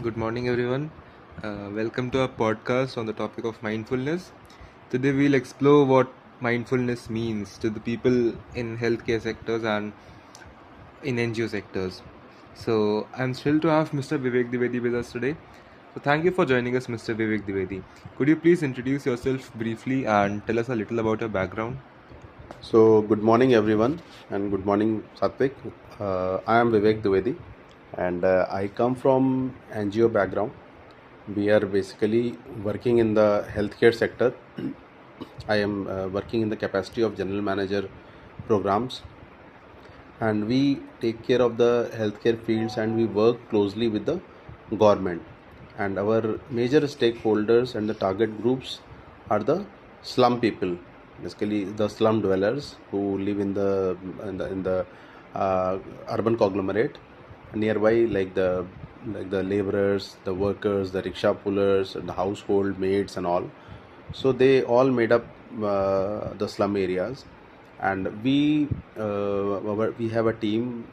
Good morning, everyone. Welcome to our podcast on the topic of mindfulness. Today, we'll explore what mindfulness means to the people in healthcare sectors and in NGO sectors. So, I'm thrilled to have Mr. Vivek Dwivedi with us today. So, thank you for joining us, Mr. Vivek Dwivedi. Could you please introduce yourself briefly and tell us a little about your background? So, good morning, everyone, and good morning, Satvik. I am Vivek Dwivedi, and I come from NGO background. We are basically working in the healthcare sector. I am working in the capacity of general manager programs, and we take care of the healthcare fields, and we work closely with the government. And our major stakeholders and the target groups are the slum people, basically the slum dwellers who live in the urban conglomerate nearby, like the laborers, the workers, the rickshaw pullers, and the household maids and all. So they all made up the slum areas, and we have a team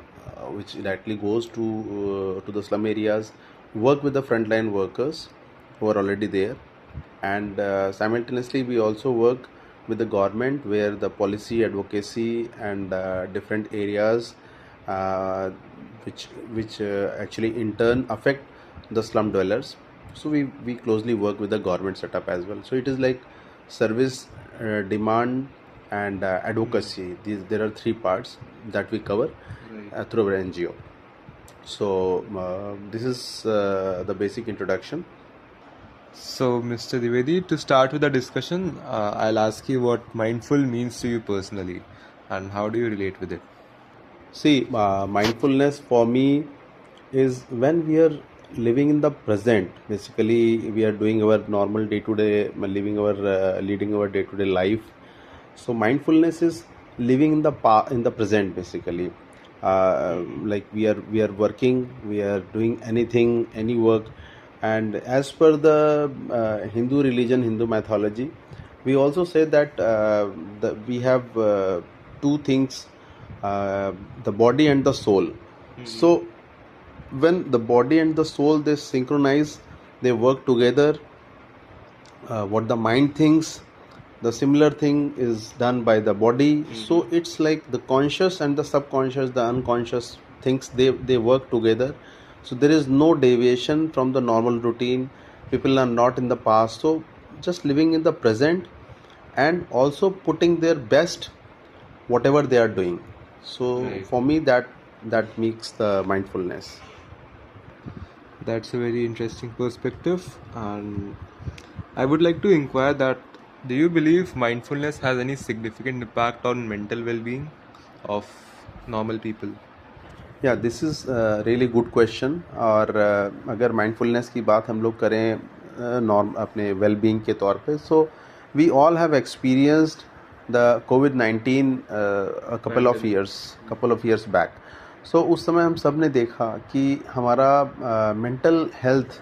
which directly goes to the slum areas, work with the frontline workers who are already there, and simultaneously we also work with the government where the policy advocacy and different areas uh, which actually in turn affect the slum dwellers. So we closely work with the government setup as well. So it is like service, demand, and advocacy. These There are three parts that we cover Right. through our NGO. So this is the basic introduction. So, Mr. Dwivedi, to start with the discussion, I'll ask you what mindful means to you personally and how do you relate with it? See, mindfulness for me is when we are living in the present. Basically, we are doing our normal day to day, leading our day to day life. So, mindfulness is living in the present. Basically, like we are working, we are doing anything, any work, and as per the Hindu religion, Hindu mythology, we also say that we have two things, the body and the soul. So when the body and the soul, they synchronize, they work together. What the mind thinks, the similar thing is done by the body. So it's like the conscious and the subconscious, the unconscious things, they work together. So there is no deviation from the normal routine. People are not in the past, so just living in the present and also putting their best whatever they are doing. So Right. for me, that makes the mindfulness. That's a very interesting perspective. And I would like to inquire that do you believe mindfulness has any significant impact on mental well being of normal people? या this is really good question. और अगर mindfulness की बात हम लोग करें norm अपने well being के तौर पे, so we all have experienced the covid couple of years back. So उस समय हम सब ने देखा कि हमारा मेंटल हेल्थ,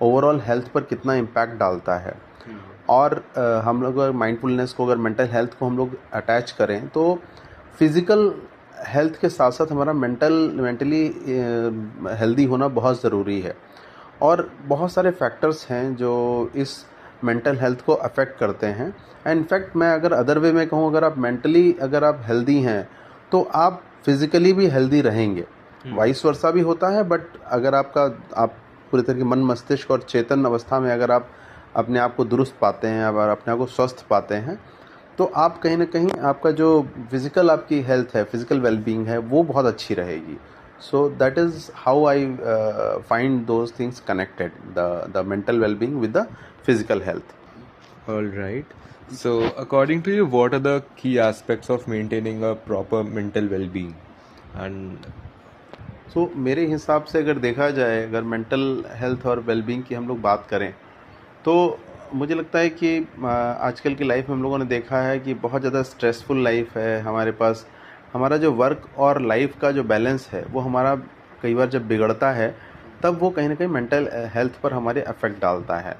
ओवरऑल हेल्थ पर कितना इम्पैक्ट डालता है. और हम लोग अगर माइंडफुलनेस को, अगर मेंटल हेल्थ को हम लोग अटैच करें, तो फिज़िकल हेल्थ के साथ साथ हमारा मेंटली हेल्दी होना बहुत ज़रूरी है. और बहुत सारे फैक्टर्स हैं जो इस मेंटल हेल्थ को अफेक्ट करते हैं. एंड इनफैक्ट मैं अगर अदर वे में कहूँ, अगर आप मेंटली अगर आप हेल्दी हैं तो आप फिज़िकली भी हेल्दी रहेंगे. वाइस वर्सा भी होता है, बट अगर आप पूरी तरह मन मस्तिष्क और चेतन अवस्था में अगर आप अपने आप को दुरुस्त पाते हैं, अगर अपने आप को स्वस्थ पाते हैं, तो आप कहीं ना कहीं आपका जो फिज़िकल आपकी हेल्थ है, फिज़िकल वेलबींग है, वो बहुत अच्छी रहेगी. सो that is how I find those things connected, the mental wellbeing with the physical health. All right. So, according to you, what are the key aspects of maintaining a proper mental well being? And सो मेरे हिसाब से अगर देखा जाए, अगर mental health और wellbeing की हम लोग बात करें, तो मुझे लगता है कि आजकल की लाइफ में हम लोगों ने देखा है कि बहुत ज़्यादा स्ट्रेसफुल लाइफ है हमारे पास. हमारा जो वर्क और लाइफ का जो बैलेंस है, वो हमारा कई बार जब बिगड़ता है, तब वो कहीं ना कहीं मेंटल हेल्थ पर हमारे अफेक्ट डालता है.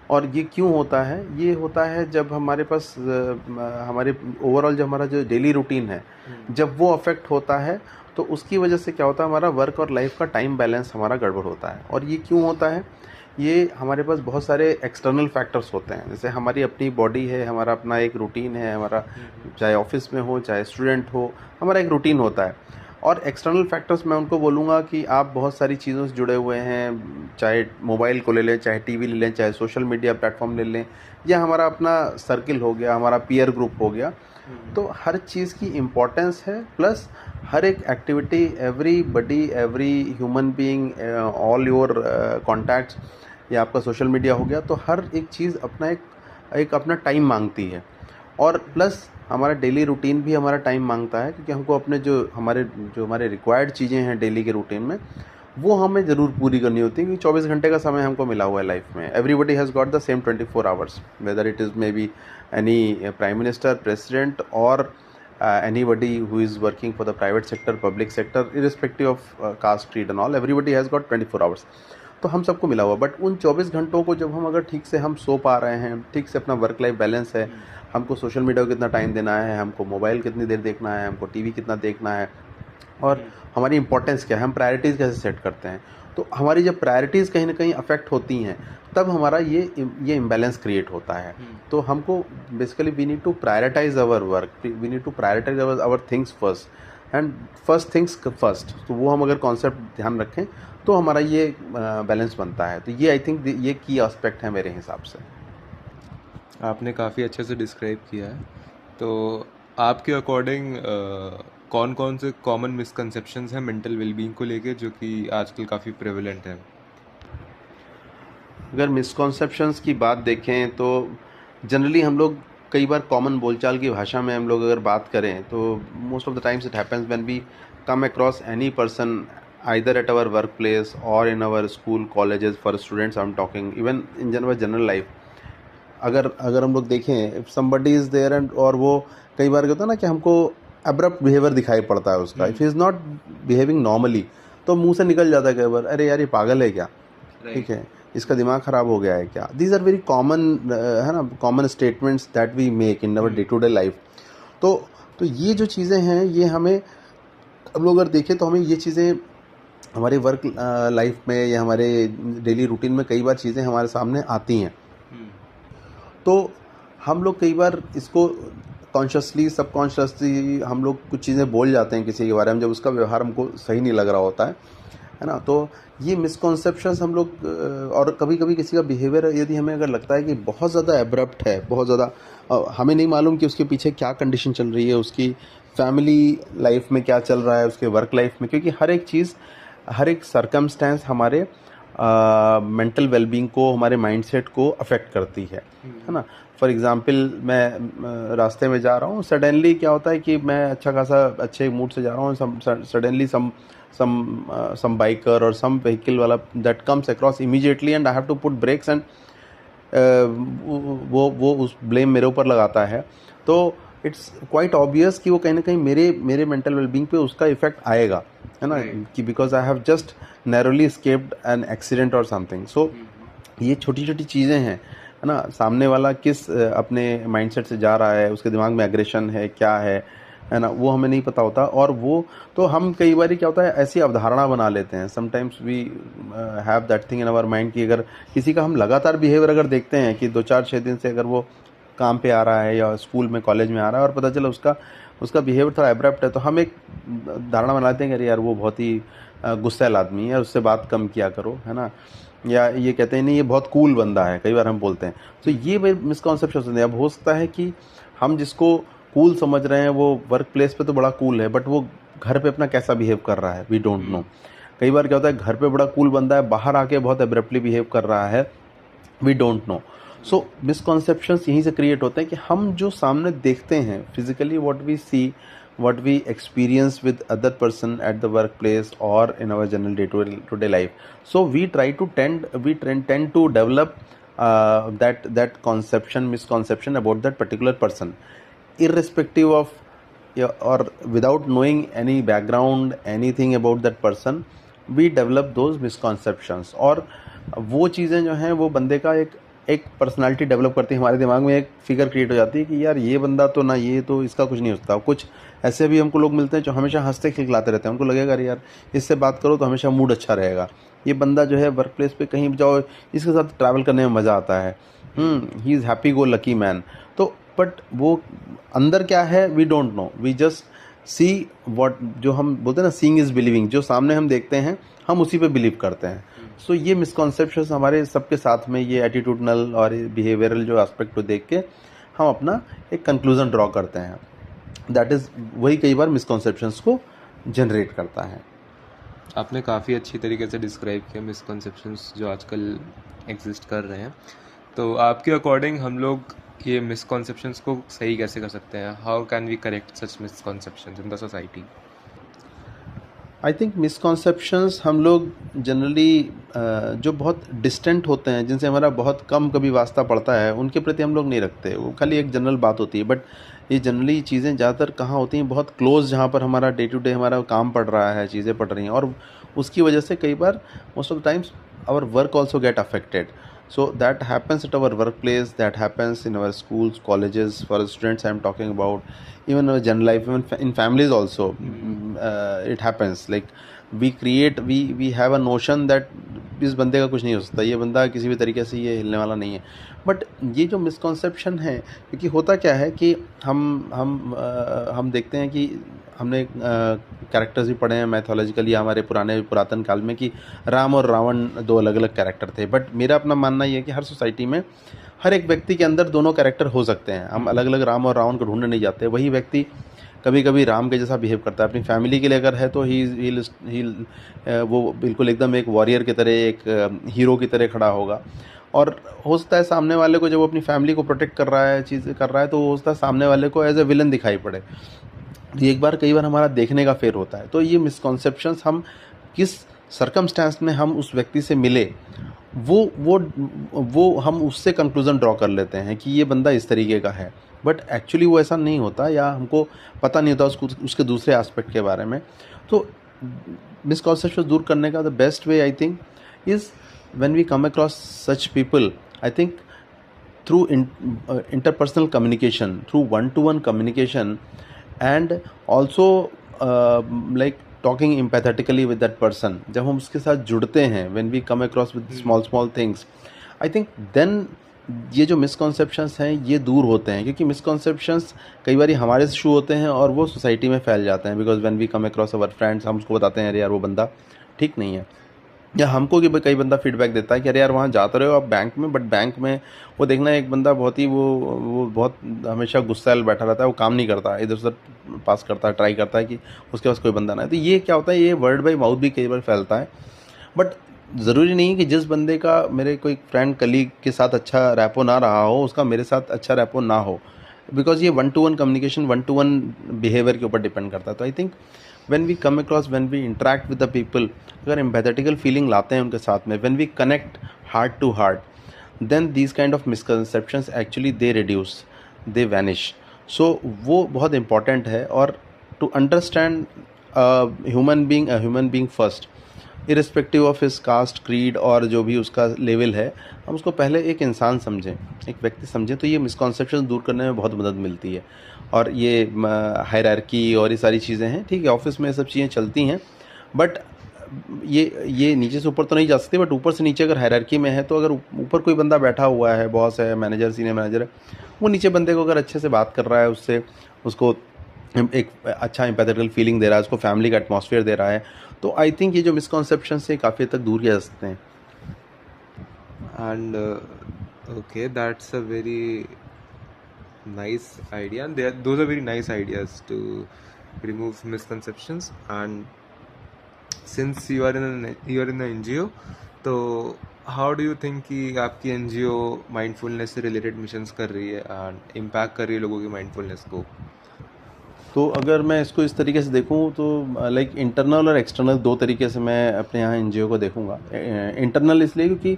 और ये क्यों होता है? ये होता है जब हमारे पास हमारे ओवरऑल जो हमारा जो डेली रूटीन है, जब वो अफेक्ट होता है, तो उसकी वजह से क्या होता है, हमारा वर्क और लाइफ का टाइम बैलेंस हमारा गड़बड़ होता है। और ये क्यों होता है? ये हमारे पास बहुत सारे एक्सटर्नल फैक्टर्स होते हैं, जैसे हमारी अपनी बॉडी है, हमारा अपना एक रूटीन है, हमारा चाहे ऑफिस में हो चाहे स्टूडेंट हो, हमारा एक रूटीन होता है। और एक्सटर्नल फैक्टर्स मैं उनको बोलूँगा कि आप बहुत सारी चीज़ों से जुड़े हुए हैं, चाहे मोबाइल को ले लें, चाहे टीवी ले लें, चाहे सोशल मीडिया प्लेटफॉर्म ले लें, या हमारा अपना सर्किल हो गया, हमारा पीयर ग्रुप हो गया। तो हर चीज़ की इम्पोर्टेंस है, प्लस हर एक activity, everybody, every human being, all your contacts, या आपका सोशल मीडिया हो गया, तो हर एक चीज़ अपना एक अपना टाइम मांगती है। और प्लस हमारा डेली रूटीन भी हमारा टाइम मांगता है, क्योंकि हमको अपने जो हमारे रिक्वायर्ड चीज़ें हैं डेली के रूटीन में, वो हमें ज़रूर पूरी करनी होती है, क्योंकि 24 घंटे का समय हमको मिला हुआ है लाइफ में। Everybody has got the same 24 hours, whether it is may be any prime minister, president, और anybody who is working for the private sector, public sector, irrespective of caste, creed and all, everybody has got 24 hours। तो हम सबको मिला हुआ, but उन 24 घंटों को जब हम अगर ठीक से हम सो पा रहे हैं, ठीक से अपना वर्क लाइफ बैलेंस है, हमको सोशल मीडिया को कितना टाइम देना है, हमको मोबाइल कितनी देर देखना है, हमको टीवी कितना देखना है, और हमारी इंपॉर्टेंस क्या है, हम प्रायोरिटीज़ कैसे सेट करते हैं। तो हमारी जब प्रायोरिटीज़ कहीं ना कहीं अफेक्ट होती हैं, तब हमारा ये इम्बैलेंस क्रिएट होता है। तो हमको basically we need to prioritise our work, we need to prioritise our things first, and first things first. तो वो हम अगर कॉन्सेप्ट ध्यान रखें तो हमारा ये बैलेंस बनता है। तो ये आई थिंक ये की एस्पेक्ट है मेरे हिसाब से। आपने काफ़ी अच्छे से डिस्क्राइब किया है। तो आपके अकॉर्डिंग कौन कौन से कॉमन मिसकंसेप्शंस हैं मेंटल वेलबींग को लेके जो कि आजकल काफ़ी प्रेवलेंट हैं? अगर मिसकॉन्सेप्शंस की बात देखें तो जनरली हम लोग कई बार कॉमन बोलचाल की भाषा में हम लोग अगर बात करें तो most of the times it happens when we come across any person either at our work place और in our school colleges for students, I am talking even in general life. अगर हम लोग देखें, if somebody is there and, और वो कई बार क्या होता है ना कि हमको अब्रप्ट बिहेवियर दिखाई पड़ता है उसका, if he is not behaving normally, तो मुंह से निकल जाता है कई बार, अरे यार ये पागल है क्या, ठीक है, इसका दिमाग ख़राब हो गया है क्या। दीज आर वेरी कॉमन, है ना, common statements that we make in our day to day life. तो ये जो चीज़ें हैं, ये हमें, हम लोग अगर देखें तो हमें ये चीज़ें हमारे वर्क लाइफ में या हमारे डेली रूटीन में कई बार चीज़ें हमारे सामने आती हैं। तो हम लोग कई बार इसको कॉन्शियसली सबकॉन्शियसली हम लोग कुछ चीज़ें बोल जाते हैं किसी के बारे में, जब उसका व्यवहार हमको सही नहीं लग रहा होता है ना। तो ये मिसकॉन्सेप्शंस हम लोग, और कभी कभी किसी का बिहेवियर यदि हमें अगर लगता है कि बहुत ज़्यादा एब्रप्ट है, बहुत ज़्यादा, हमें नहीं मालूम कि उसके पीछे क्या कंडीशन चल रही है, उसकी फैमिली लाइफ में क्या चल रहा है, उसके वर्क लाइफ में, क्योंकि हर एक चीज़, हर एक सरकमस्टेंस हमारे मेंटल वेलबींग को, हमारे माइंडसेट को अफेक्ट करती है ना। फॉर एग्जांपल मैं रास्ते में जा रहा हूँ, सडनली क्या होता है कि मैं अच्छा खासा अच्छे मूड से जा रहा हूँ, suddenly some biker or some vehicle वाला that comes across immediately and I have to put brakes and वो उस ब्लेम मेरे ऊपर लगाता है। तो इट्स क्वाइट ऑब्वियस कि वो कहीं ना कहीं मेरे मेंटल वेलबींग पे उसका इफेक्ट आएगा, है ना, कि because I have just narrowly escaped an accident और समथिंग। सो ये छोटी छोटी चीज़ें हैं, है ना, सामने वाला किस अपने माइंडसेट से जा रहा है, उसके दिमाग में एग्रेशन है क्या है ना, वो हमें नहीं पता होता। और वो तो हम कई बार क्या होता है, ऐसी अवधारणा बना लेते हैं, sometimes we have that thing in our mind कि अगर किसी का हम लगातार बिहेवियर अगर देखते हैं कि 2-4-6 दिन से अगर वो काम पे आ रहा है या स्कूल में कॉलेज में आ रहा है और पता चला उसका बिहेवियर थोड़ा एब्रप्ट है, तो हम एक धारणा बनाते हैं कि अरे यार वो बहुत ही गुस्सैल आदमी है, उससे बात कम किया करो, है ना, या ये कहते हैं नहीं ये बहुत कूल बंदा है, कई बार हम बोलते हैं। तो ये मिसकॉन्सेप्शन होते हैं। अब हो सकता है कि हम जिसको कूल समझ रहे हैं वो वर्क प्लेस पे तो बड़ा कूल है, बट वो घर पे अपना कैसा बिहेव कर रहा है, वी डोंट नो। कई बार क्या होता है, घर पे बड़ा कूल बंदा है, बाहर आके बहुत एब्रप्टली बिहेव कर रहा है, we don't know. So misconceptions यहीं से क्रिएट होते हैं कि हम जो सामने देखते हैं physically, what we see, what we experience with other person at the workplace or in our general day-to-day life. So we tend to develop that misconception about that particular person, irrespective of or without knowing any background, anything about that person, we develop those misconceptions। और वो चीज़ें जो हैं वो बंदे का एक एक पर्सनालिटी डेवलप करती है, हमारे दिमाग में एक फिगर क्रिएट हो जाती है कि यार ये बंदा तो ना, ये तो इसका कुछ नहीं होता। कुछ ऐसे भी हमको लोग मिलते हैं जो हमेशा हंसते खिलखिलाते रहते हैं, उनको लगेगा अरे यार इससे बात करो तो हमेशा मूड अच्छा रहेगा, ये बंदा जो है वर्क प्लेस पे कहीं भी जाओ इसके साथ ट्रैवल करने में मज़ा आता है, he is happy go lucky man. तो बट वो अंदर क्या है we don't know, we just see what, जो हम बोलते हैं ना सीइंग इज़ बिलीविंग, जो सामने हम देखते हैं हम उसी पे बिलीव करते हैं। सो ये मिसकॉन्सेप्शंस हमारे सबके साथ में, ये एटीट्यूडनल और बिहेवियरल जो एस्पेक्ट को देख के हम अपना एक कंक्लूजन ड्रॉ करते हैं, दैट इज़ वही कई बार मिसकॉन्सेप्शंस को जनरेट करता है। आपने काफ़ी अच्छी तरीके से डिस्क्राइब किया मिसकॉन्सेप्शंस जो आजकल एग्जिस्ट कर रहे हैं। तो आपके अकॉर्डिंग हम लोग ये मिसकॉन्सेप्शंस को सही कैसे कर सकते हैं? How can we correct such misconceptions in the society? I think misconceptions हम लोग जनरली जो बहुत डिस्टेंट होते हैं, जिनसे हमारा बहुत कम कभी वास्ता पड़ता है, उनके प्रति हम लोग नहीं रखते, वो खाली एक जनरल बात होती है। बट ये जनरली चीज़ें ज़्यादातर कहाँ होती हैं, बहुत क्लोज, जहाँ पर हमारा डे टू डे हमारा काम पड़ रहा है, चीज़ें पड़ रही हैं, और उसकी वजह से कई बार most of the times our work also get affected. So that happens at our workplace, that happens in our schools, colleges, for students I'm talking about, even our general life, even in families also. It happens, like we have a notion that इस बंदे का कुछ नहीं हो सकता, ये बंदा किसी भी तरीके से ये हिलने वाला नहीं है। बट ये जो मिसकॉन्सेप्शन है, क्योंकि होता क्या है कि हम देखते हैं कि हमने कैरेक्टर्स भी पढ़े हैं मैथोलॉजिकली, हमारे पुरातन काल में, कि राम और रावण दो अलग अलग कैरेक्टर थे। बट मेरा अपना मानना ये है कि हर सोसाइटी में हर एक व्यक्ति के अंदर दोनों कैरेक्टर हो सकते हैं। हम अलग अलग राम और रावण को ढूंढने नहीं जाते। वही व्यक्ति कभी कभी राम के जैसा बिहेव करता है, अपनी फैमिली के लिए अगर है तो ही वो बिल्कुल एकदम एक वॉरियर की तरह, एक हीरो की तरह खड़ा होगा। और हो सकता है सामने वाले को, जब वो अपनी फैमिली को प्रोटेक्ट कर रहा है, चीज़ें कर रहा है, तो हो सकता है सामने वाले को एज ए विलन दिखाई पड़े। कई बार हमारा देखने का फेर होता है। तो ये मिसकॉन्सेप्शंस, हम किस सरकमस्टेंस में हम उस व्यक्ति से मिले, वो हम उससे कंक्लूजन ड्रॉ कर लेते हैं कि ये बंदा इस तरीके का है। बट एक्चुअली वो ऐसा नहीं होता, या हमको पता नहीं होता उसके दूसरे एस्पेक्ट के बारे में। तो मिसकॉन्सेप्शन दूर करने का the best way I think is when we come across such people, I think through interpersonal communication, through one-to-one communication, and also like talking empathetically with that person. जब हम उसके साथ जुड़ते हैं, when we come across with small things, I think then ये जो misconceptions हैं ये दूर होते हैं। क्योंकि मिसकॉन्सेप्शंस कई बार हमारे से शुरू होते हैं और वो सोसाइटी में फैल जाते हैं, because when we come across our friends, हम उसको बताते हैं अरे यार वो बंदा ठीक नहीं है। या हमको कि कई बंदा फीडबैक देता है कि अरे यार वहाँ जाते रहे हो आप बैंक में, बट बैंक में वो देखना एक बंदा बहुत ही वो बहुत हमेशा गुस्सैल बैठा रहता है, वो काम नहीं करता, इधर उधर पास करता है, ट्राई करता है कि उसके पास कोई बंदा ना है। तो ये क्या होता है, ये वर्ड बाई माउथ भी कई बार फैलता है। बट ज़रूरी नहीं कि जिस बंदे का मेरे कोई फ्रेंड कलीग के साथ अच्छा रैपो ना रहा हो, उसका मेरे साथ अच्छा रैपो ना हो, बिकॉज ये one two one communication, one two one behaviour के ऊपर डिपेंड करता है। तो I think when we come across, when we interact with the people, अगर एम्पैथेटिकल फीलिंग लाते हैं उनके साथ में, when we connect heart to heart, then these kind of misconceptions actually they reduce, they vanish. So वो बहुत important है। और to understand a human being first, irrespective of his caste, creed और जो भी उसका लेवल है, हम उसको पहले एक इंसान समझें, एक व्यक्ति समझें, तो ये मिसकॉन्सेप्शन दूर करने में बहुत मदद मिलती है। और ये हायरार्की और ये सारी चीज़ें हैं, ठीक है, ऑफिस में ये सब चीज़ें चलती हैं, बट ये नीचे से ऊपर तो नहीं जा सकती। बट ऊपर से नीचे अगर हायरार्की में है, तो अगर ऊपर कोई बंदा बैठा हुआ है, बॉस है, मैनेजर, सीनियर मैनेजर है, वो नीचे बंदे को अगर अच्छे से बात कर रहा है, उसको एक अच्छा एम्पैथेटिकल फीलिंग दे रहा है, उसको फैमिली का एटमॉस्फेयर दे रहा है, तो आई थिंक ये जो मिसकॉन्सेप्शन से काफ़ी हद तक दूर किया जा सकते हैं। And okay, that's a very nice idea, and those are very nice ideas to remove misconceptions. And since you are in an NGO, तो how do you think कि आपकी NGO माइंडफुलनेस से रिलेटेड मिशंस कर रही है and impact कर रही है लोगों की माइंडफुलनेस को? तो अगर मैं इसको इस तरीके से देखूं, तो लाइक इंटरनल और एक्सटर्नल दो तरीके से मैं अपने यहाँ NGO को देखूंगा। इंटरनल इसलिए क्योंकि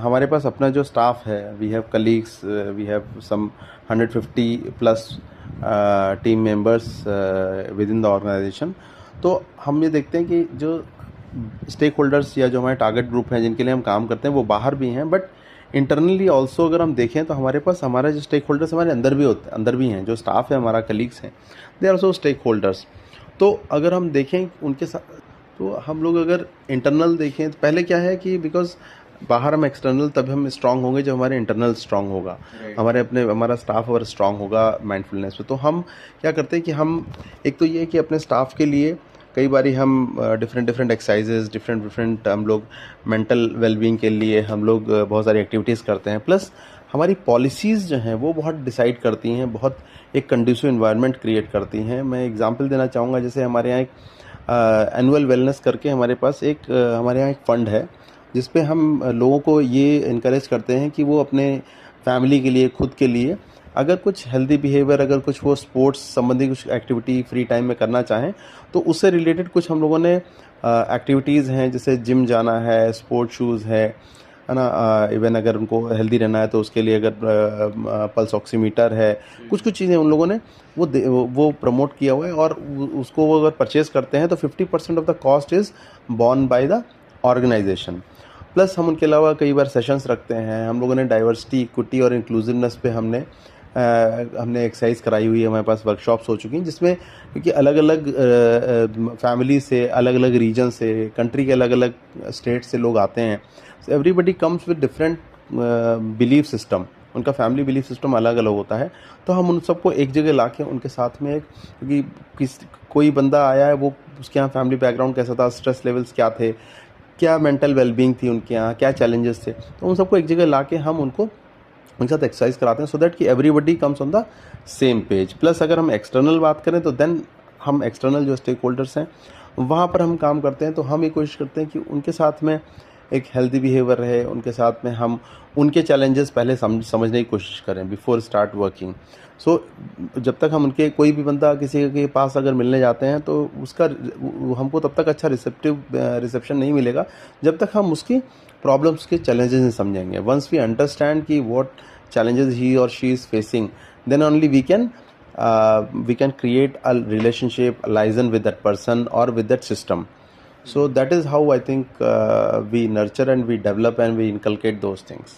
हमारे पास अपना जो स्टाफ है, we have colleagues, we have some 150 plus team members within the organisation. तो हम ये देखते हैं कि जो स्टेक होल्डर्स या जो हमारे टारगेट ग्रुप हैं जिनके लिए हम काम करते हैं, वो बाहर भी हैं, बट इंटरनली ऑल्सो अगर हम देखें तो हमारे पास हमारे जो स्टेक होल्डर्स हमारे अंदर भी हैं, जो स्टाफ है हमारा कलीग्स हैं, they are also stakeholders. तो अगर हम देखें उनके साथ, तो हम लोग अगर इंटरनल देखें तो पहले क्या है कि बिकॉज बाहर हम एक्सटर्नल तब हम स्ट्रांग होंगे जब हमारे इंटरनल स्ट्रांग होगा, हमारा स्टाफ अगर स्ट्रांग होगा माइंडफुलनेस पे। तो हम क्या करते हैं कि हम एक तो ये कि अपने स्टाफ के लिए कई बारी हम डिफरेंट एक्सरसाइजेज डिफरेंट हम लोग मेंटल वेलबींग के लिए हम लोग बहुत सारी एक्टिविटीज़ करते हैं। प्लस हमारी पॉलिसीज़ जो हैं वो बहुत डिसाइड करती हैं, बहुत एक कंड्यूसिव इन्वायरमेंट क्रिएट करती हैं। मैं एग्जांपल देना चाहूँगा, जैसे हमारे यहाँ एक एनुअल वेलनेस करके हमारे पास एक हमारे यहाँ एक फ़ंड है जिस पे हम लोगों को ये इनकरेज करते हैं कि वो अपने फैमिली के लिए, खुद के लिए अगर कुछ हेल्दी बिहेवियर, अगर कुछ वो स्पोर्ट्स संबंधी कुछ एक्टिविटी फ्री टाइम में करना चाहें तो उससे रिलेटेड कुछ हम लोगों ने एक्टिविटीज़ हैं, जैसे जिम जाना है, स्पोर्ट शूज़ है ना, इवन अगर उनको हेल्दी रहना है तो उसके लिए अगर पल्स ऑक्सीमीटर है, कुछ चीज़ें उन लोगों ने वो प्रमोट किया हुआ है। और उसको वो अगर परचेज़ करते हैं तो 50% of the cost is borne by the organisation. Plus हम उनके अलावा कई बार सेशंस रखते हैं। हम लोगों ने डाइवर्सिटी, इक्विटी और इंक्लूसिवनेस पे हमने एक्सरसाइज कराई हुई है, हमारे पास वर्कशॉप्स हो चुकी हैं, जिसमें क्योंकि अलग अलग फैमिली से, अलग अलग रीजन से, कंट्री के अलग अलग स्टेट से लोग आते हैं। So everybody comes with different belief system, उनका फैमिली बिलीफ सिस्टम अलग अलग होता है। तो हम उन सबको एक जगह ला के उनके साथ में क्योंकि कोई बंदा आया है, वो उसके यहाँ फैमिली बैकग्राउंड कैसा था, स्ट्रेस लेवल्स क्या थे, क्या मेंटल वेलबींग थी उनके यहाँ, क्या चैलेंजेस थे, तो उन सबको एक जगह ला के हम उनके साथ एक्सरसाइज कराते हैं सो दैट कि everybody comes on the same page. Plus अगर हम एक्सटर्नल बात करें तो देन हम एक्सटर्नल जो स्टेक होल्डर्स हैं वहाँ पर हम काम करते हैं, तो हम ये कोशिश करते हैं कि उनके साथ में एक हेल्दी बिहेवियर रहे, उनके साथ में हम उनके चैलेंजेस पहले समझने की कोशिश करें बिफोर स्टार्ट वर्किंग। सो जब तक हम उनके कोई भी बंदा किसी के पास अगर मिलने जाते हैं तो उसका हमको तब तक अच्छा रिसेप्शन नहीं मिलेगा जब तक हम उसकी प्रॉब्लम्स के चैलेंजेस नहीं समझेंगे। वंस वी अंडरस्टैंड कि what challenges he or she is facing, then only we can create a relationship, a liaison with that person or with that system. So that is how I think we nurture and we develop and we inculcate those things.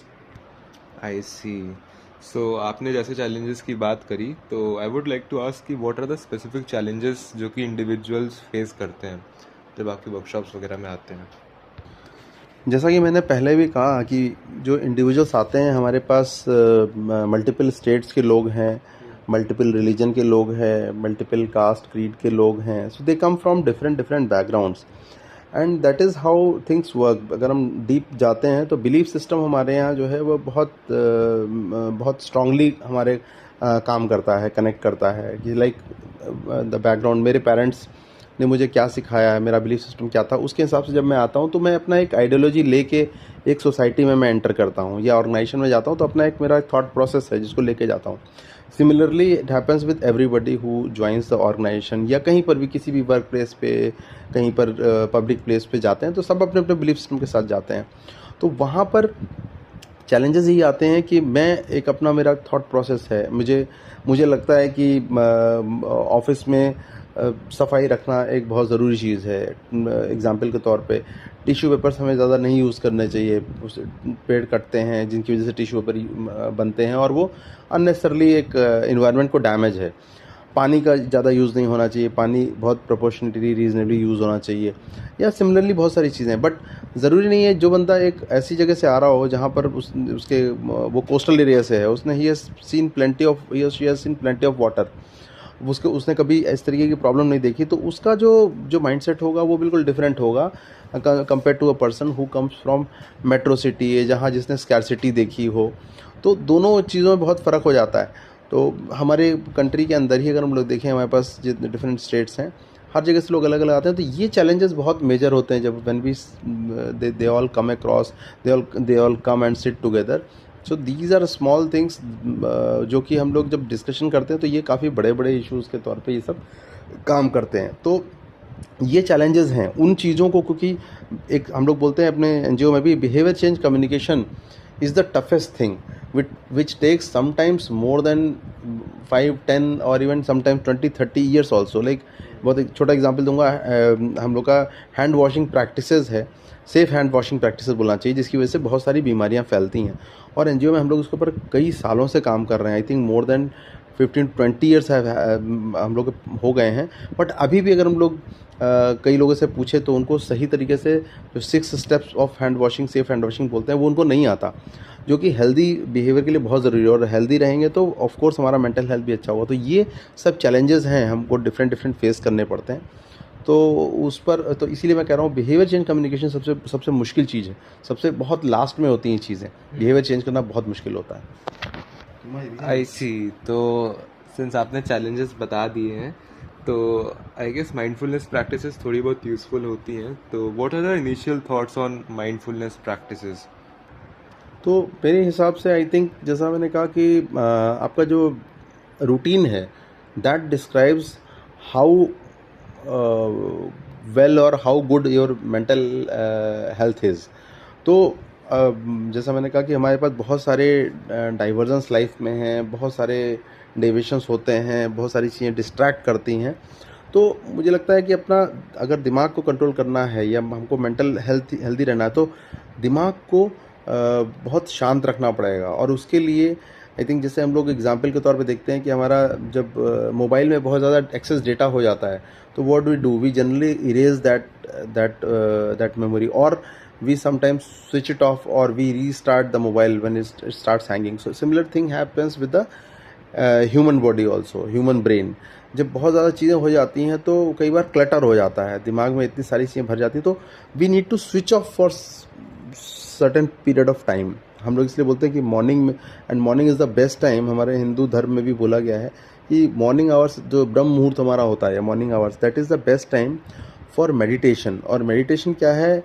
I see. So आपने जैसे challenges की बात करी, तो I would like to ask कि what are the specific challenges जो कि individuals face करते हैं जब आपकी workshops वगैरह में आते हैं? जैसा कि मैंने पहले भी कहा कि जो इंडिविजुअल्स आते हैं हमारे पास मल्टीपल स्टेट्स के लोग हैं, मल्टीपल रिलीजन के लोग हैं, मल्टीपल कास्ट क्रीड के लोग हैं। So they come from different backgrounds and that is how things work. अगर हम डीप जाते हैं तो बिलीफ सिस्टम हमारे यहाँ जो है वो बहुत स्ट्रांगली हमारे काम करता है, कनेक्ट करता है कि लाइक द बैकग्राउंड, मेरे पेरेंट्स ने मुझे क्या सिखाया है, मेरा बिलीफ सिस्टम क्या था, उसके हिसाब से जब मैं आता हूँ तो मैं अपना एक आइडियोलॉजी लेके एक सोसाइटी में मैं एंटर करता हूँ या ऑर्गेनाइजेशन में जाता हूँ तो अपना एक मेरा थॉट प्रोसेस है जिसको लेके जाता हूँ। Similarly it happens with everybody who joins the organisation, या कहीं पर भी किसी भी वर्क प्लेस पे, कहीं पर पब्लिक प्लेस पे जाते हैं तो सब अपने अपने बिलीफ सिस्टम के साथ जाते हैं। तो वहाँ पर चैलेंजेस यही आते हैं कि मैं एक अपना मेरा थॉट प्रोसेस है, मुझे लगता है कि ऑफिस में सफाई रखना एक बहुत ज़रूरी चीज़ है। एग्जाम्पल के तौर पे टिश्यू पेपर्स हमें ज़्यादा नहीं यूज़ करने चाहिए, पेड़ कटते हैं जिनकी वजह से टिश्यू पेपर बनते हैं और वो अननेसेसरली एक इन्वायरमेंट को डैमेज है। पानी का ज़्यादा यूज़ नहीं होना चाहिए, पानी बहुत प्रोपोर्शनली रीजनेबली यूज़ होना चाहिए, या सिमिलरली बहुत सारी चीज़ें। बट ज़रूरी नहीं है जो बंदा एक ऐसी जगह से आ रहा हो जहाँ पर उसके वो कोस्टल एरिया से है, उसने he has seen plenty of water, उसने कभी इस तरीके की प्रॉब्लम नहीं देखी, तो उसका जो माइंडसेट होगा वो बिल्कुल डिफरेंट होगा compare to a person who comes from metro city, जहाँ जिसने स्कैरसिटी देखी हो। तो दोनों चीज़ों में बहुत फ़र्क हो जाता है। तो हमारे कंट्री के अंदर ही अगर हम लोग देखें, हमारे पास जितने डिफरेंट स्टेट्स हैं, हर जगह से लोग अलग अलग आते हैं, तो ये चैलेंजेस बहुत मेजर होते हैं जब when we they all come across, they all come and sit together. So these are small things जो कि हम लोग जब डिस्कशन करते हैं तो ये काफ़ी बड़े बड़े इश्यूज़ के तौर पे ये सब काम करते हैं। तो ये चैलेंजेस हैं उन चीज़ों को, क्योंकि एक हम लोग बोलते हैं अपने एनजीओ में भी, behaviour change communication is the toughest thing which takes sometimes more than 5, 10 और even sometimes 20-30 years also। Like बहुत एक छोटा एग्जांपल दूंगा, हम लोग का हैंड वॉशिंग प्रैक्टिसेस है, सेफ़ हैंड वॉशिंग प्रैक्टिसेस बोलना चाहिए, जिसकी वजह से बहुत सारी बीमारियां फैलती हैं। और एनजीओ में हम लोग उसके ऊपर कई सालों से काम कर रहे हैं। I think more than 15-20 years हम लोग हो गए हैं। बट अभी भी अगर हम लोग कई लोगों से पूछे तो उनको सही तरीके से जो 6 steps of hand washing, safe hand washing बोलते हैं, वो उनको नहीं आता, जो कि हेल्दी बिहेवियर के लिए बहुत ज़रूरी है। और हेल्दी रहेंगे तो ऑफ कोर्स हमारा मेंटल हेल्थ भी अच्छा होगा। तो ये सब चैलेंजेस हैं, हमको डिफरेंट डिफरेंट फेस करने पड़ते हैं। तो उस पर तो इसीलिए मैं कह रहा हूँ बिहेवियर चेंज कम्युनिकेशन सबसे सबसे मुश्किल चीज़ है। सबसे बहुत लास्ट में होती हैं चीज़ें, बिहेवियर चेंज करना बहुत मुश्किल होता है। आई सी। तो सिंस आपने चैलेंजेस बता दिए हैं, तो आई गेस माइंडफुलनेस प्रैक्टिसेस थोड़ी बहुत यूज़फुल होती हैं। तो what are the initial thoughts on mindfulness practices? तो मेरे हिसाब से आई थिंक जैसा मैंने कहा कि आपका जो रूटीन है दैट डिस्क्राइब्स हाउ वेल और how good your mental health is. तो जैसा मैंने कहा कि हमारे पास बहुत सारे डाइवर्जन्स लाइफ में हैं, बहुत सारे डेविएशंस होते हैं, बहुत सारी चीज़ें डिस्ट्रैक्ट करती हैं। तो मुझे लगता है कि अपना अगर दिमाग को कंट्रोल करना है या हमको मेंटल हेल्दी रहना है तो दिमाग को बहुत शांत रखना पड़ेगा। और उसके लिए आई थिंक जैसे हम लोग एग्जांपल के तौर पे देखते हैं कि हमारा जब मोबाइल में बहुत ज़्यादा एक्सेस डेटा हो जाता है तो what we do, we generally erase that memory, और we sometimes switch it off or we restart the mobile when it starts hanging. So similar thing happens with the human body also, human brain. जब बहुत ज़्यादा चीज़ें हो जाती हैं तो कई बार क्लटर हो जाता है, दिमाग में इतनी सारी चीज़ें भर जाती हैं, तो we need to switch off for certain period of time. हम लोग इसलिए बोलते हैं कि मॉर्निंग में, and morning is the best time, हमारे हिंदू धर्म में भी बोला गया है कि मॉर्निंग आवर्स जो ब्रह्म मुहूर्त हमारा होता है, morning hours, that is the best time for meditation. और मेडिटेशन क्या है,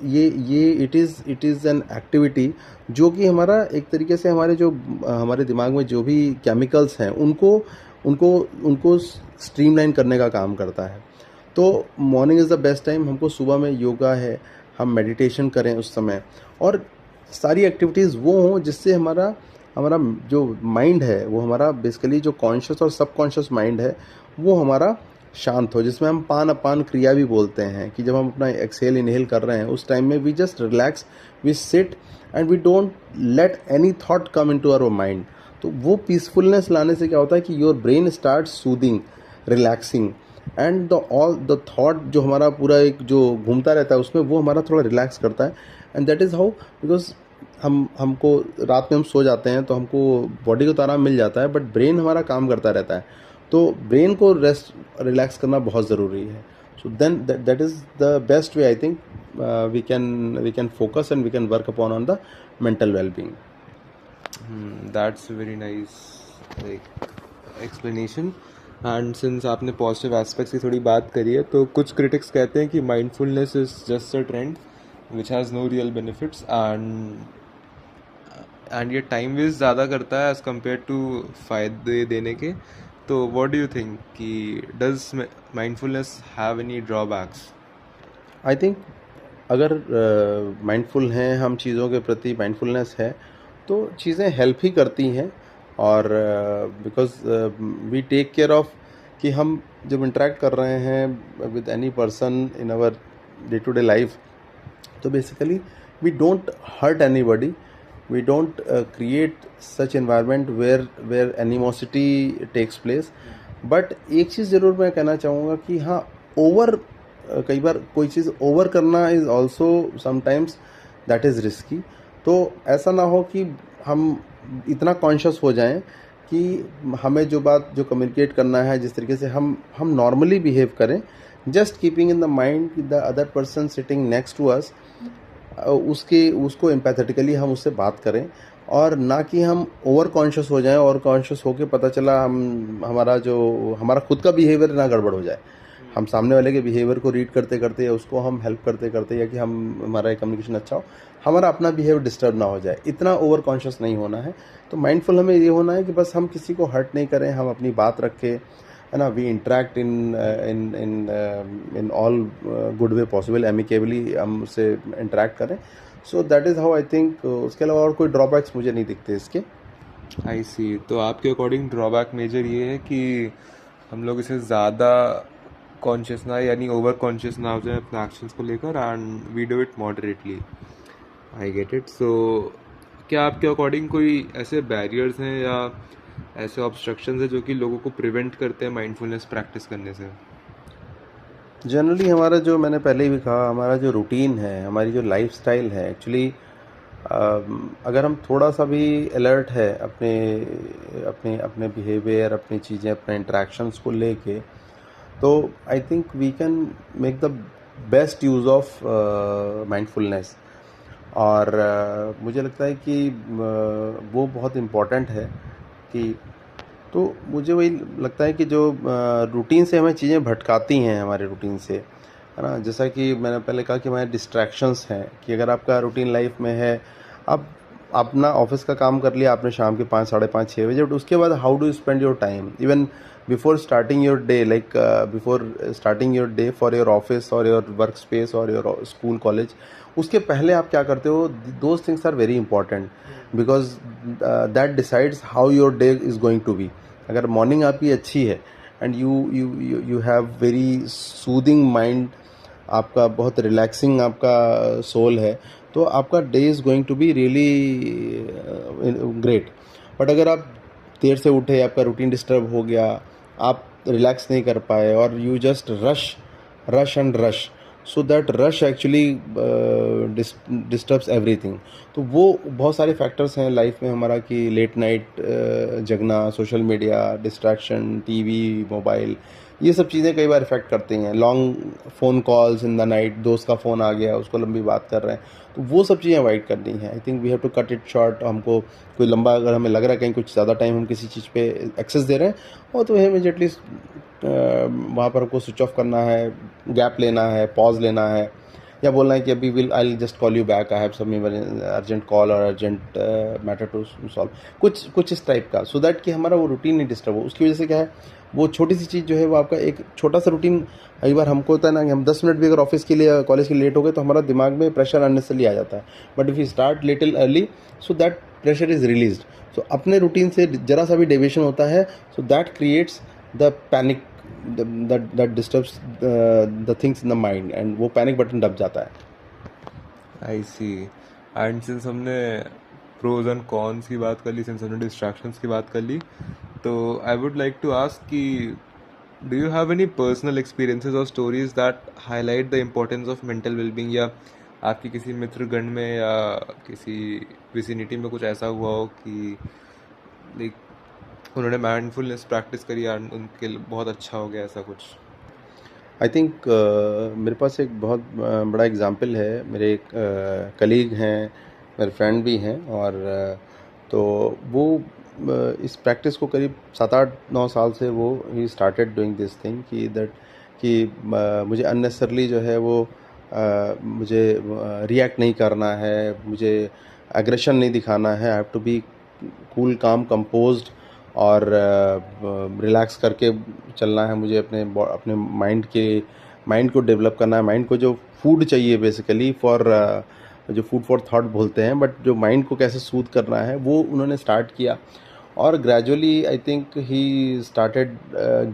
ये इट इज़ एन एक्टिविटी जो कि हमारा एक तरीके से हमारे जो हमारे दिमाग में जो भी केमिकल्स हैं उनको उनको उनको स्ट्रीमलाइन करने का काम करता है। तो morning is the best time. हमको सुबह में योगा है, हम मेडिटेशन करें उस समय, और सारी एक्टिविटीज़ वो हों जिससे हमारा हमारा जो माइंड है वो हमारा बेसिकली जो कॉन्शियस और सबकॉन्शियस माइंड है वो हमारा शांत हो, जिसमें हम पान अपान क्रिया भी बोलते हैं कि जब हम अपना एक्सहेल इनहेल कर रहे हैं उस टाइम में we just relax, we sit and we don't let any thought come into our mind. तो वो पीसफुलनेस लाने से क्या होता है कि your brain start soothing, relaxing, and the all the thought जो हमारा पूरा एक जो घूमता रहता है उसमें वो हमारा थोड़ा रिलैक्स करता है। And that is how, because हमको रात में हम सो जाते हैं तो हमको बॉडी को तो आराम मिल जाता है बट ब्रेन हमारा काम करता रहता है, तो ब्रेन को रेस्ट रिलैक्स करना बहुत ज़रूरी है। So then that is the best way I think we can focus and we can work upon on the mental wellbeing. That's very nice explanation. And since आपने पॉजिटिव एस्पेक्ट्स की थोड़ी बात करी है, तो कुछ क्रिटिक्स कहते हैं कि mindfulness is just a trend which has no real benefits, and ये टाइम वेस्ट ज़्यादा करता है एज़ कम्पेयर टू फ़ायदे देने के। तो व्हाट डू यू थिंक कि does mindfulness have any drawbacks? I think अगर माइंडफुल हैं हम, चीज़ों के प्रति माइंडफुलनेस है तो चीज़ें हेल्प ही करती हैं। और because we take care of कि हम जब इंटरेक्ट कर रहे हैं with any person in our day to day life, तो basically we don't hurt anybody, we don't create such environment where animosity takes place। But एक चीज़ ज़रूर मैं कहना चाहूँगा कि हाँ, ओवर कई बार कोई चीज़ ओवर करना is also sometimes that is risky. तो ऐसा ना हो कि हम इतना कॉन्शियस हो जाएं कि हमें जो बात जो कम्युनिकेट करना है, जिस तरीके से हम नॉर्मली बिहेव करें, just keeping in the mind the other person sitting next to us, उसको एम्पैथेटिकली हम उससे बात करें, और ना कि हम ओवर कॉन्शियस हो जाएं और कॉन्शियस होके पता चला हमारा खुद का बिहेवियर ना गड़बड़ हो जाए। हम सामने वाले के बिहेवियर को रीड करते करते या उसको हम हेल्प करते करते या कि हमारा कम्युनिकेशन अच्छा हो, हमारा अपना बिहेवियर डिस्टर्ब ना हो जाए, इतना ओवर कॉन्शियस नहीं होना है। तो माइंडफुल हमें ये होना है कि बस हम किसी को हर्ट नहीं करें, हम अपनी बात रखें, है ना, we interact in all good way possible, amicably हम उससे इंटरेक्ट करें। So that is how I think. उसके अलावा और कोई ड्रॉबैक्स मुझे नहीं दिखते इसके। आई सी। तो आपके अकॉर्डिंग ड्रॉबैक मेजर ये है कि हम लोग इसे ज़्यादा कॉन्शियस ना यानी ओवर कॉन्शियस ना हो जाए अपने एक्शंस को लेकर, and we do it moderately. I get it. So क्या आपके अकॉर्डिंग कोई ऐसे बैरियर्स हैं या ऐसे ऑब्स्ट्रक्शंस हैं जो कि लोगों को प्रिवेंट करते हैं माइंडफुलनेस प्रैक्टिस करने से? जनरली हमारा जो, मैंने पहले भी कहा, हमारा जो रूटीन है, हमारी जो लाइफस्टाइल है, एक्चुअली अगर हम थोड़ा सा भी अलर्ट है अपने अपने अपने बिहेवियर, अपनी चीज़ें, अपने इंटरेक्शंस को लेके, तो I think we can make the best use of mindfulness. और मुझे लगता है कि वो बहुत इम्पोर्टेंट है. कि तो मुझे वही लगता है कि जो रूटीन से हमें चीज़ें भटकाती हैं, हमारे रूटीन से, है ना, जैसा कि मैंने पहले कहा कि हमारे डिस्ट्रैक्शंस हैं. कि अगर आपका रूटीन लाइफ में है, आप अपना ऑफिस का काम कर लिया आपने शाम के 5, साढ़े 5, 6 बजे, बट उसके बाद how do you spend your time even before starting your day, like before starting your day for your office और योर वर्क स्पेस और योर स्कूल कॉलेज, उसके पहले आप क्या करते हो? Those things are very important because that decides how your day is going to be. अगर morning आपकी अच्छी है and you have very soothing mind, आपका बहुत रिलैक्सिंग आपका सोल है, तो आपका day is going to be really great. But अगर आप देर से उठे, आपका रूटीन डिस्टर्ब हो गया, आप रिलैक्स नहीं कर पाए और you just rush rush and rush, so that rush actually disturbs everything. तो वो बहुत सारे फैक्टर्स हैं लाइफ में हमारा, कि लेट नाइट जगना, social media, distraction, TV, mobile, ये सब चीज़ें कई बार इफ़ेक्ट करती हैं. Long phone calls in the night, दोस्त का फ़ोन आ गया, उसको लंबी बात कर रहे हैं, तो वो सब चीज़ें अवॉइड करनी है. I think we have to cut it short. हमको कोई लंबा, अगर हमें लग रहा है कहीं कुछ ज़्यादा टाइम हम किसी चीज़ पे एक्सेस दे रहे हैं, और तो इमीडिएटली वहाँ पर हमको स्विच ऑफ करना है, गैप लेना है, पॉज लेना है, या बोलना है कि अभी I just call you back, I have some urgent call और अर्जेंट मैटर टू सॉल्व, कुछ इस टाइप का, सो दैट कि हमारा वो रूटीन नहीं डिस्टर्ब हो. उसकी वजह से क्या है, वो छोटी सी चीज़ जो है वो आपका एक छोटा सा रूटीन, कई बार हमको होता है ना कि हम 10 मिनट भी अगर ऑफिस के लिए, कॉलेज के लिए लेट हो गए, तो हमारा दिमाग में प्रेशर अननेसेसरली आ जाता है. But if you start little early, so that pressure is released. So अपने रूटीन से जरा सा भी डेविएशन होता है, so that creates the panic, that disturbs the things in the mind, and वो पैनिक बटन दब जाता है. I see. एंड सिंस हमने प्रोज एंड कॉन्स की बात कर ली, सिंस हमने डिस्ट्रैक्शंस की बात कर ली, तो I would like to ask कि do you have any personal experiences और stories that highlight the importance of mental wellbeing, या आपकी किसी मित्रगण में या किसी विसिनिटी में कुछ ऐसा हुआ हो कि लाइक उन्होंने माइंडफुलनेस प्रैक्टिस करी एंड उनके लिए बहुत अच्छा हो गया, ऐसा कुछ? आई थिंक मेरे पास एक बहुत बड़ा एग्जाम्पल है. मेरे एक कलीग हैं, मेरे फ्रेंड भी हैं, और तो वो इस प्रैक्टिस को करीब 7, 8, 9 साल से वो he started doing this thing, कि मुझे अननेसेसरली जो है वो मुझे रिएक्ट नहीं करना है, मुझे एग्रेशन नहीं दिखाना है. I have to be cool, calm, composed और रिलैक्स करके चलना है. मुझे अपने माइंड को डेवलप करना है. माइंड को जो फूड चाहिए बेसिकली फॉर, जो फूड फॉर थॉट बोलते हैं, बट जो माइंड को कैसे सूद करना है, वो उन्होंने स्टार्ट किया. और gradually I think he started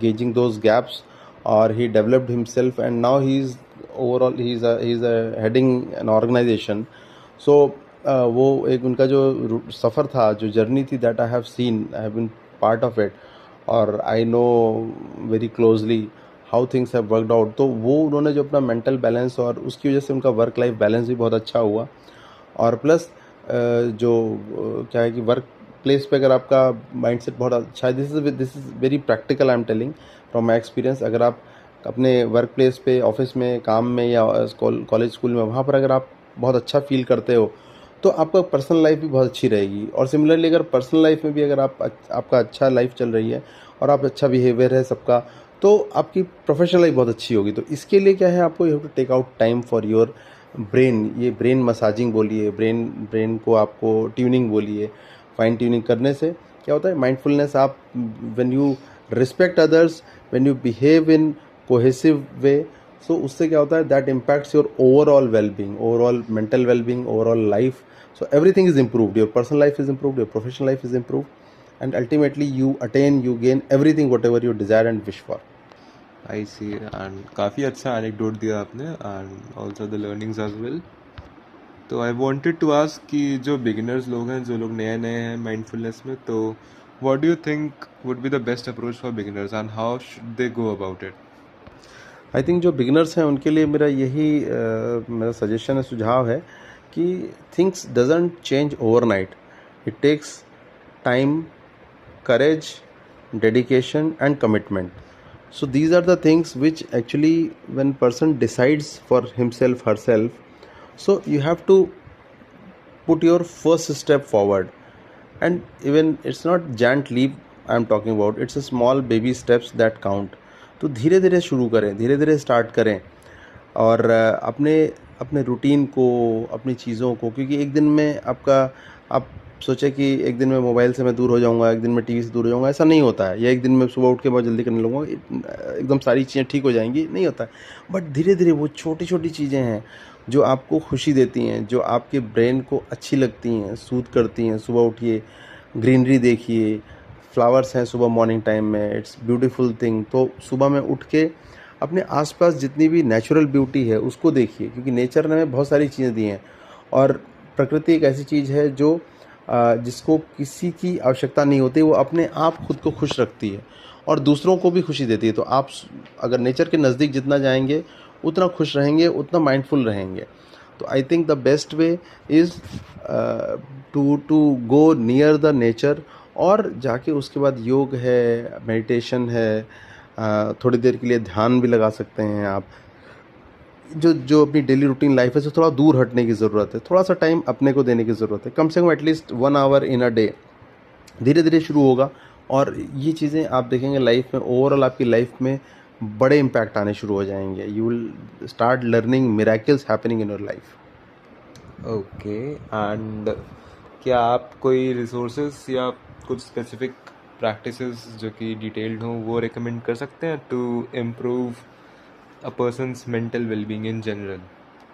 gauging those gaps, और he developed himself, and now he is overall he is heading an organisation. So वो एक उनका जो सफ़र था, जो जर्नी थी, that I have seen, I have been part of it, और I know very closely how things have worked out. तो वो उन्होंने जो अपना मेंटल बैलेंस, और उसकी वजह से उनका वर्क लाइफ बैलेंस भी बहुत अच्छा हुआ. और प्लस जो क्या है कि वर्क प्लेस पे अगर आपका माइंडसेट बहुत अच्छा है, this is very practical, I am telling from my experience. अगर आप अपने वर्क प्लेस पे, ऑफिस में, काम में, या कॉलेज स्कूल में, वहाँ पर अगर आप बहुत अच्छा फील करते हो, तो आपका पर्सनल लाइफ भी बहुत अच्छी रहेगी. और सिमिलरली अगर पर्सनल लाइफ में भी अगर आपका अच्छा लाइफ चल रही है और आप अच्छा बिहेवियर है सबका, तो आपकी प्रोफेशनल लाइफ बहुत अच्छी होगी. तो इसके लिए क्या है, आपको you have to take out time for your brain. ये ब्रेन मसाजिंग बोलिए, ब्रेन को आपको ट्यूनिंग बोलिए. फाइन ट्यूनिंग करने से क्या होता है, माइंडफुलनेस, आप when you respect others, when you behave in cohesive way, so उससे क्या होता है, that impacts your overall wellbeing, overall mental wellbeing, overall life. So everything is improved. Your personal life is improved. Your professional life is improved, and ultimately you gain everything whatever you desire and wish for. I see, and काफ़ी अच्छा anecdote दिया आपने, and also the learnings as well. तो I wanted to ask कि जो beginners लोग हैं, जो लोग नए नए हैं माइंडफुलनेस में, तो what do you think would be the best approach for beginners and how should they go about it? I think जो बिगिनर्स हैं उनके लिए मेरा यही मेरा सजेशन है, सुझाव है कि things doesn't change overnight. It takes time, courage, dedication and commitment. So these are the things which actually when person decides for himself herself, so you have to put your first step forward. And even it's not giant leap I am talking about, it's a small baby steps that count. तो धीरे धीरे शुरू करें, धीरे धीरे start करें. और अपने अपने रूटीन को, अपनी चीज़ों को, क्योंकि एक दिन में आपका, आप सोचे कि एक दिन में मोबाइल से मैं दूर हो जाऊंगा, एक दिन में टीवी से दूर हो जाऊंगा, ऐसा नहीं होता है. या एक दिन में सुबह उठ के बहुत जल्दी करने लगूंगा, एकदम सारी चीज़ें ठीक हो जाएंगी, नहीं होता है. बट धीरे धीरे वो छोटी छोटी चीज़ें हैं जो आपको खुशी देती हैं, जो आपके ब्रेन को अच्छी लगती हैं, सूद करती हैं. सुबह उठिए, ग्रीनरी देखिए, फ्लावर्स हैं सुबह मॉर्निंग टाइम में, इट्स ब्यूटीफुल थिंग. तो सुबह में उठ के अपने आसपास जितनी भी नेचुरल ब्यूटी है उसको देखिए, क्योंकि नेचर ने हमें बहुत सारी चीज़ें दी हैं. और प्रकृति एक ऐसी चीज़ है जो जिसको किसी की आवश्यकता नहीं होती, वो अपने आप खुद को खुश रखती है और दूसरों को भी खुशी देती है. तो आप अगर नेचर के नज़दीक जितना जाएंगे उतना खुश रहेंगे, उतना माइंडफुल रहेंगे. तो I think the best way is to go near the nature. और जाके उसके बाद योग है, मेडिटेशन है, थोड़ी देर के लिए ध्यान भी लगा सकते हैं आप. जो जो अपनी डेली रूटीन लाइफ है से थोड़ा दूर हटने की ज़रूरत है, थोड़ा सा टाइम अपने को देने की ज़रूरत है, कम से कम at least 1 hour in a day. धीरे धीरे शुरू होगा और ये चीज़ें आप देखेंगे लाइफ में, ओवरऑल आपकी लाइफ में बड़े इम्पैक्ट आने शुरू हो जाएंगे. You will start learning miracles happening in your life. Okay, and क्या आप कोई रिसोर्सेज या कुछ स्पेसिफिक प्रैक्टिसेस जो कि डिटेल्ड हों वो रिकमेंड कर सकते हैं to improve a person's mental wellbeing in general,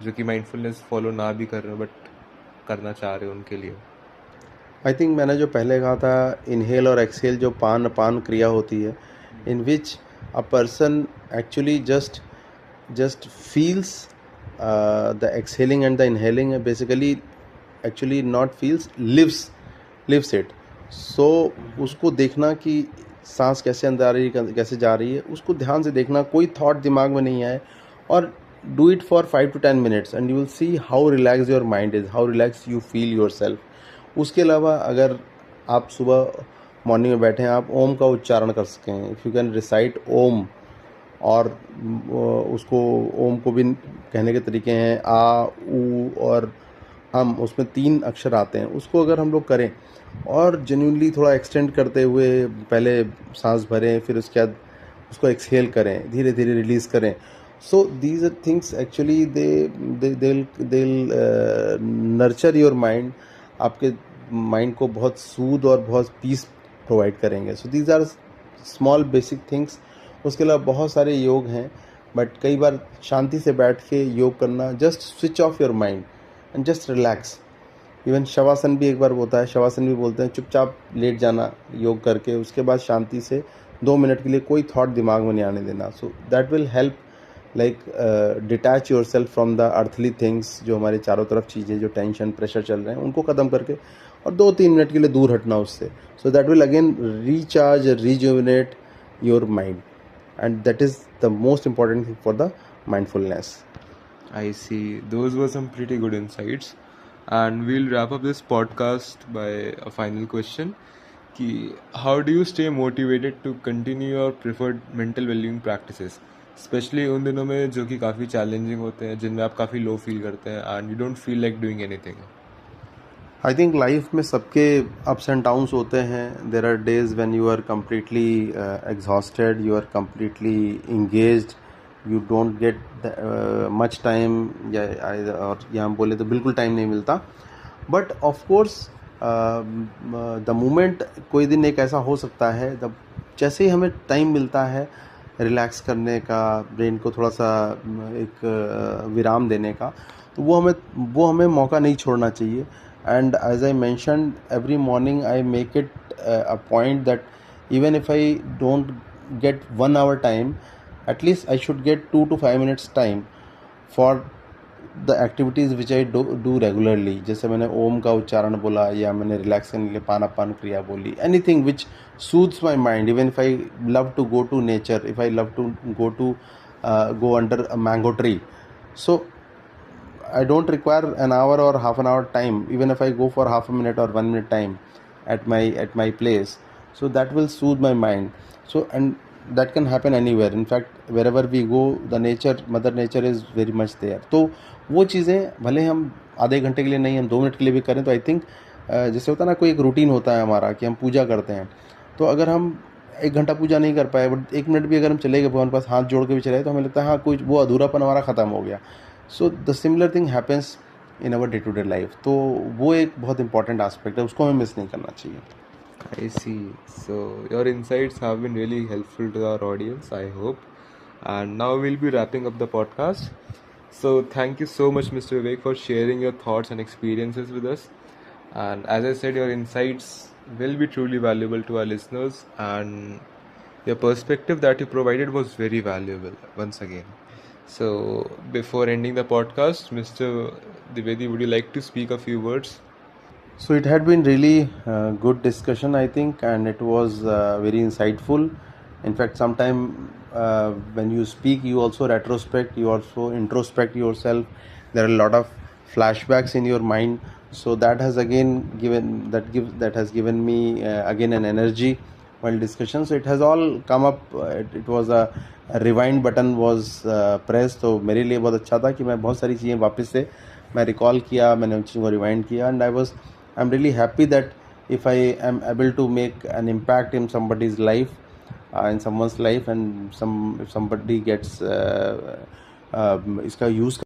जो कि माइंडफुलनेस फॉलो ना भी कर रहे बट करना चाह रहे हो उनके लिए? आई थिंक मैंने जो पहले कहा था, इनहेल और एक्सहेल जो पान अपान क्रिया होती है, in which a person actually just feels the exhaling and the inhaling, basically actually not feels, lives it. So उसको देखना कि सांस कैसे अंदर आ रही है, कैसे जा रही है, उसको ध्यान से देखना, कोई थॉट दिमाग में नहीं आए. और do it for 5 to 10 minutes and you will see how relax your mind is, how relax you feel your self. उसके अलावा अगर आप सुबह मॉर्निंग में बैठे हैं, आप ओम का उच्चारण कर सकें. इफ़ यू कैन रिसाइट ओम, और उसको, ओम को भी कहने के तरीके हैं आ, ऊ और हम, उसमें 3 अक्षर आते हैं. उसको अगर हम लोग करें और जेन्युइनली थोड़ा एक्सटेंड करते हुए पहले सांस भरें, फिर उसके बाद उसको एक्सहेल करें, धीरे धीरे रिलीज़ करें. So these are things actually they nurture your mind, आपके माइंड को बहुत सूद और बहुत पीस प्रोवाइड करेंगे. So these are small basic things. उसके अलावा बहुत सारे योग हैं, बट कई बार शांति से बैठ के योग करना, just switch off your mind and just relax. Even shavasana भी एक बार होता है, शवासन भी बोलते हैं, चुपचाप लेट जाना योग करके, उसके बाद शांति से 2 मिनट के लिए कोई थॉट दिमाग में नहीं आने देना. So that will help like detach your self from the earthly things, जो हमारे चारों तरफ चीज़ें, जो टेंशन प्रेशर चल रहे हैं, उनको ख़त्म करके और 2-3 मिनट के लिए दूर हटना उससे. So that will again recharge, rejuvenate your mind, and that is the most important thing for the mindfulness. I see. Those were some pretty good insights. And we'll wrap up this podcast by a final question. कि how do you stay motivated to continue your preferred mental well-being practices? Especially उन दिनों में जो कि काफ़ी challenging होते हैं, जिनमें आप काफ़ी low feel करते हैं and you don't feel like doing anything. I think life में सबके अप्स एंड डाउन्स होते हैं. There are days when you are completely exhausted, you are completely engaged, you don't get much time, और या हम बोले तो बिल्कुल टाइम नहीं मिलता. But of course the moment, कोई दिन एक ऐसा हो सकता है जैसे ही हमें टाइम मिलता है रिलैक्स करने का, ब्रेन को थोड़ा सा एक विराम देने का, तो वो हमें मौका नहीं छोड़ना चाहिए. And as I mentioned, every morning I make it a point that even if I don't get 1 hour time, at least I should get 2 to 5 minutes time for the activities which I do regularly. जैसे मैंने ओम का उच्चारण बोला, या मैंने relax करने के लिए पानापान क्रिया बोली. Anything which soothes my mind. Even if I love to go to nature, if I love to go under a mango tree, so I don't require an hour or half an hour time. Even if I go for half a minute or 1 minute time at my place, so that will soothe my mind. So, and that can happen anywhere. In fact, wherever we go, the nature, mother nature is very much there. तो वो चीज़ें भले हम आधे घंटे के लिए नहीं, हम 2 मिनट के लिए भी करें, तो आई थिंक जैसे होता है ना, कोई एक रूटीन होता है हमारा कि हम पूजा करते हैं. तो अगर हम 1 घंटा पूजा नहीं कर पाए, बट 1 मिनट भी अगर हम चले गए भगवान के पास, हाथ जोड़ के भी चले, तो हमें लगता है हाँ, कुछ वो अधूरापन हमारा ख़त्म हो गया. So the similar thing happens in our day to day life. तो वो एक बहुत इंपॉर्टेंट एस्पेक्ट है, उसको हमें मिस नहीं करना चाहिए. I see. So your insights have been really helpful to our audience, I hope. And now we'll be wrapping up the podcast. So thank you so much, Mr. Vivek, for sharing your thoughts and experiences with us. And as I said, your insights will be truly valuable to our listeners, and your perspective that you provided was very valuable once again. So before ending the podcast, Mr. Divedi, would you like to speak a few words? So it had been really good discussion, I think, and it was very insightful. In fact, sometime when you speak, you also retrospect, you also introspect yourself. There are a lot of flashbacks in your mind. So that has again that has given me again an energy while discussion. So it has all come up. It was a rewind button was pressed. तो मेरे लिए बहुत अच्छा था कि मैं बहुत सारी चीज़ें वापस से मैं रिकॉल किया, मैंने उन चीज़ों को रिवाइंड किया, and I'm really happy that if I am able to make an impact in somebody's life, in someone's life, and if somebody gets इसका use